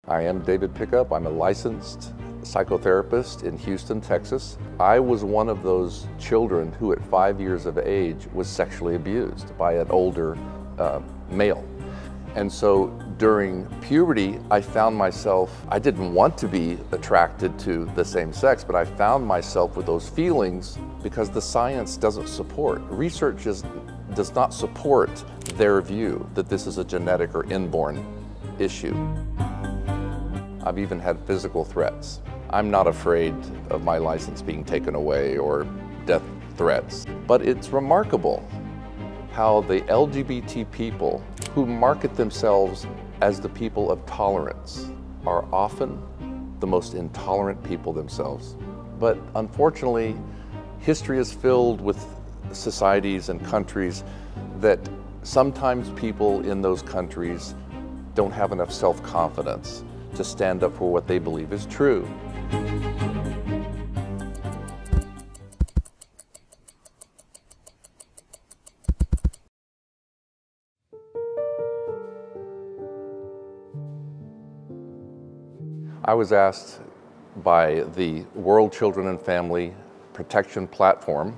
I am David Pickup. I'm a licensed psychotherapist in Houston, Texas. I was one of those children who at 5 years of age was sexually abused by an older male. And so during puberty, I found myself, I didn't want to be attracted to the same sex, but I found myself with those feelings because the science doesn't support. Research does not support their view that this is a genetic or inborn issue. I've even had physical threats. I'm not afraid of my license being taken away or death threats, but it's remarkable how the LGBT people who market themselves as the people of tolerance are often the most intolerant people themselves. But unfortunately, history is filled with societies and countries that sometimes people in those countries don't have enough self-confidence to stand up for what they believe is true. I was asked by the World Children and Family Protection Platform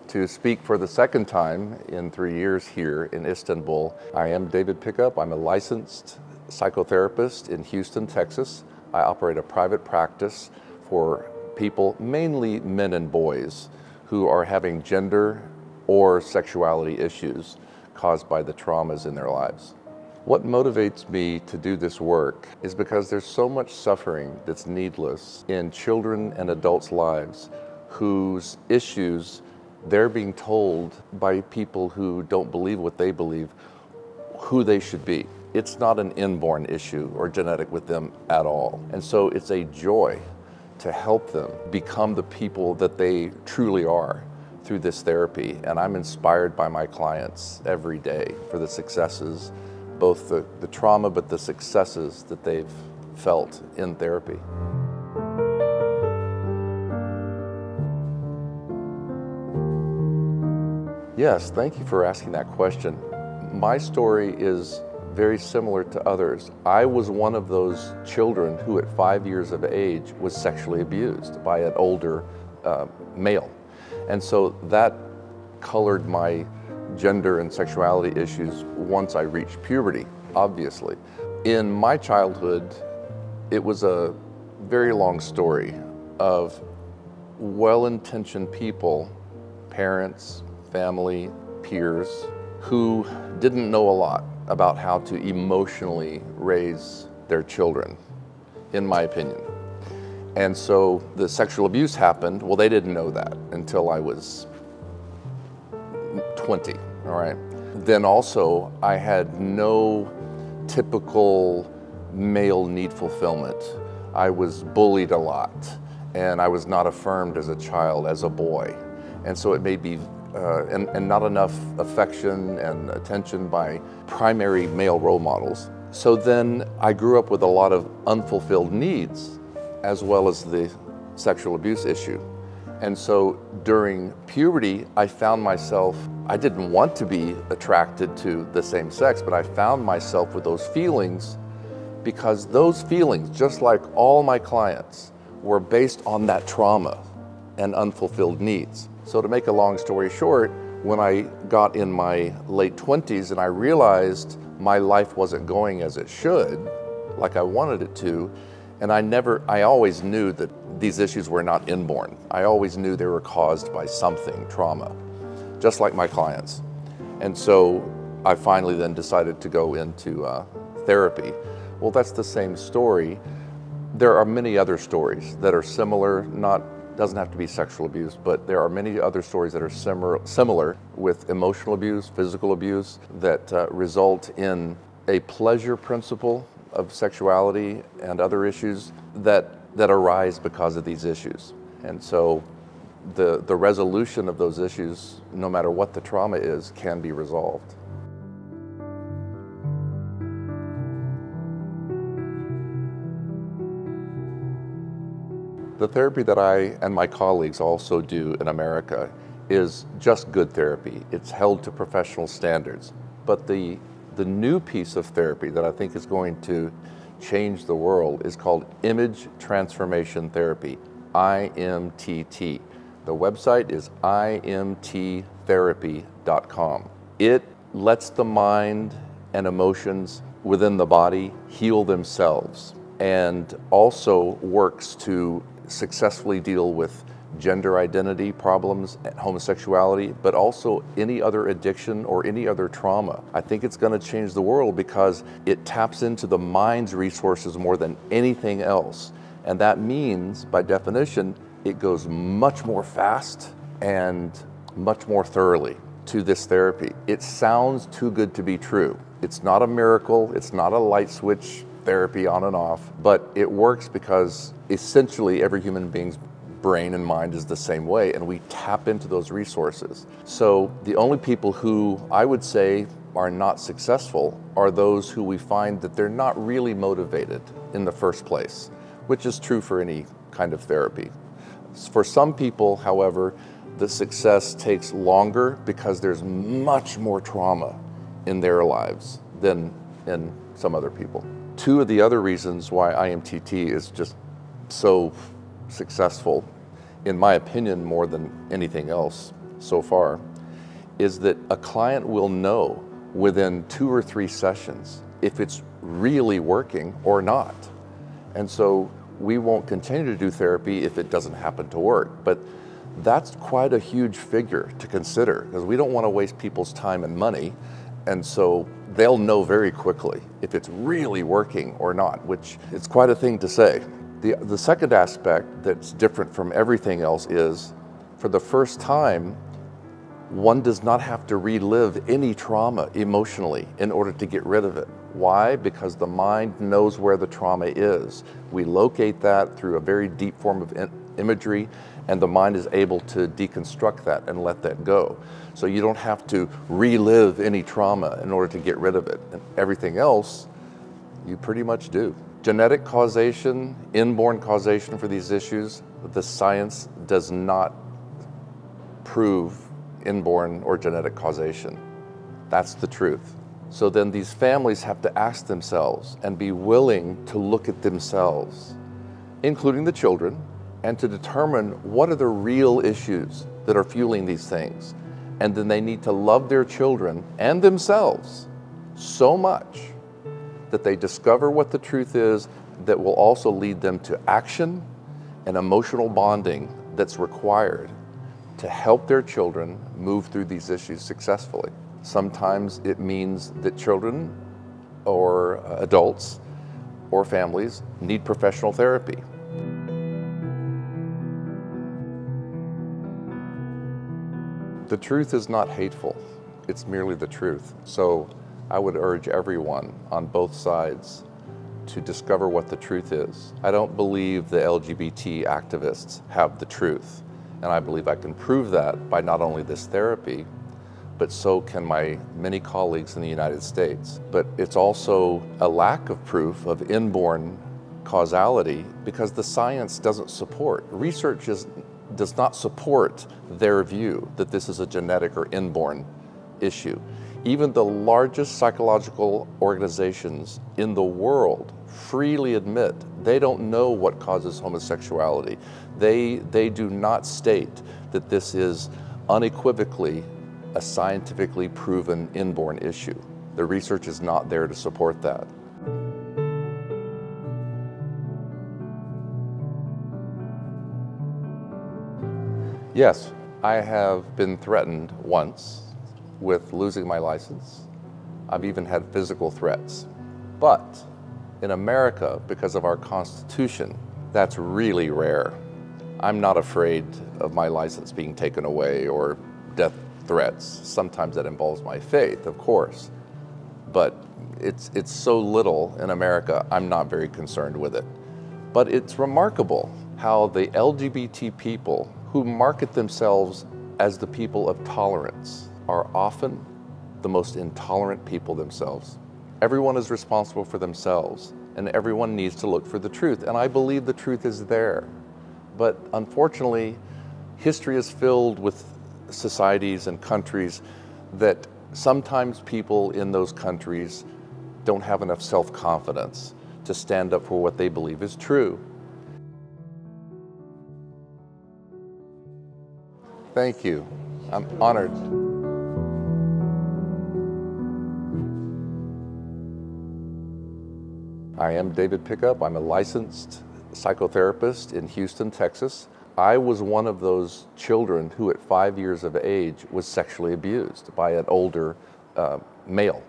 to speak for the second time in 3 years here in Istanbul. I am David Pickup. I'm a licensed psychotherapist in Houston, Texas. I operate a private practice for people, mainly men and boys, who are having gender or sexuality issues caused by the traumas in their lives. What motivates me to do this work is because there's so much suffering that's needless in children and adults' lives whose issues they're being told by people who don't believe what they believe who they should be. It's not an inborn issue or genetic with them at all. And so it's a joy to help them become the people that they truly are through this therapy. And I'm inspired by my clients every day for the successes, both the trauma, but the successes that they've felt in therapy. Yes, thank you for asking that question. My story is very similar to others. I was one of those children who at 5 years of age was sexually abused by an older male. And so that colored my gender and sexuality issues once I reached puberty, obviously. In my childhood, it was a very long story of well-intentioned people, parents, family, peers, who didn't know a lot about how to emotionally raise their children, in my opinion. And so the sexual abuse happened. Well, they didn't know that until I was 20, all right? Then also, I had no typical male need fulfillment. I was bullied a lot, and I was not affirmed as a child, as a boy. And so it made me and not enough affection and attention by primary male role models. So then I grew up with a lot of unfulfilled needs, as well as the sexual abuse issue. And so during puberty, I found myself, I didn't want to be attracted to the same sex, but I found myself with those feelings because those feelings, just like all my clients, were based on that trauma and unfulfilled needs. So to make a long story short, when I got in my late 20s and I realized my life wasn't going as it should, like I wanted it to, and I always knew that these issues were not inborn. I always knew they were caused by something, trauma, just like my clients. And so I finally then decided to go into therapy. Well, that's the same story. There are many other stories that are similar, doesn't have to be sexual abuse, but there are many other stories that are similar with emotional abuse, physical abuse, that result in a pleasure principle of sexuality and other issues that arise because of these issues. And so the resolution of those issues, no matter what the trauma is, can be resolved. The therapy that I and my colleagues also do in America is just good therapy. It's held to professional standards. But the new piece of therapy that I think is going to change the world is called image transformation therapy, IMTT. The website is imttherapy.com. It lets the mind and emotions within the body heal themselves, and also works to successfully deal with gender identity problems, homosexuality, but also any other addiction or any other trauma. I think it's going to change the world because it taps into the mind's resources more than anything else. And that means, by definition, it goes much more fast and much more thoroughly to this therapy. It sounds too good to be true. It's not a miracle, it's not a light switch therapy on and off, but it works because essentially every human being's brain and mind is the same way, and we tap into those resources. So the only people who I would say are not successful are those who we find that they're not really motivated in the first place, which is true for any kind of therapy. For some people, however, the success takes longer because there's much more trauma in their lives than in some other people. Two of the other reasons why IMTT is just so successful, in my opinion, more than anything else so far, is that a client will know within 2 or 3 sessions if it's really working or not. And so we won't continue to do therapy if it doesn't happen to work. But that's quite a huge figure to consider, because we don't want to waste people's time and money. And so they'll know very quickly if it's really working or not, which is quite a thing to say. The second aspect that's different from everything else is, for the first time, one does not have to relive any trauma emotionally in order to get rid of it. Why? Because the mind knows where the trauma is. We locate that through a very deep form of imagery, and the mind is able to deconstruct that and let that go. So you don't have to relive any trauma in order to get rid of it. And everything else, you pretty much do. Genetic causation, inborn causation for these issues, the science does not prove inborn or genetic causation. That's the truth. So then these families have to ask themselves and be willing to look at themselves, including the children, and to determine what are the real issues that are fueling these things. And then they need to love their children and themselves so much that they discover what the truth is that will also lead them to action and emotional bonding that's required to help their children move through these issues successfully. Sometimes it means that children or adults or families need professional therapy. The truth is not hateful, it's merely the truth. So I would urge everyone on both sides to discover what the truth is. I don't believe the LGBT activists have the truth, and I believe I can prove that by not only this therapy, but so can my many colleagues in the United States. But it's also a lack of proof of inborn causality because the science doesn't support. Research does not support their view that this is a genetic or inborn issue. Even the largest psychological organizations in the world freely admit they don't know what causes homosexuality. They do not state that this is unequivocally a scientifically proven inborn issue. The research is not there to support that. Yes, I have been threatened once with losing my license. I've even had physical threats. But in America, because of our Constitution, that's really rare. I'm not afraid of my license being taken away or death threats. Sometimes that involves my faith, of course. But it's so little in America, I'm not very concerned with it. But it's remarkable how the LGBT people who market themselves as the people of tolerance are often the most intolerant people themselves. Everyone is responsible for themselves, and everyone needs to look for the truth. And I believe the truth is there. But unfortunately, history is filled with societies and countries that sometimes people in those countries don't have enough self-confidence to stand up for what they believe is true. Thank you. I'm honored. I am David Pickup. I'm a licensed psychotherapist in Houston, Texas. I was one of those children who at 5 years of age was sexually abused by an older male.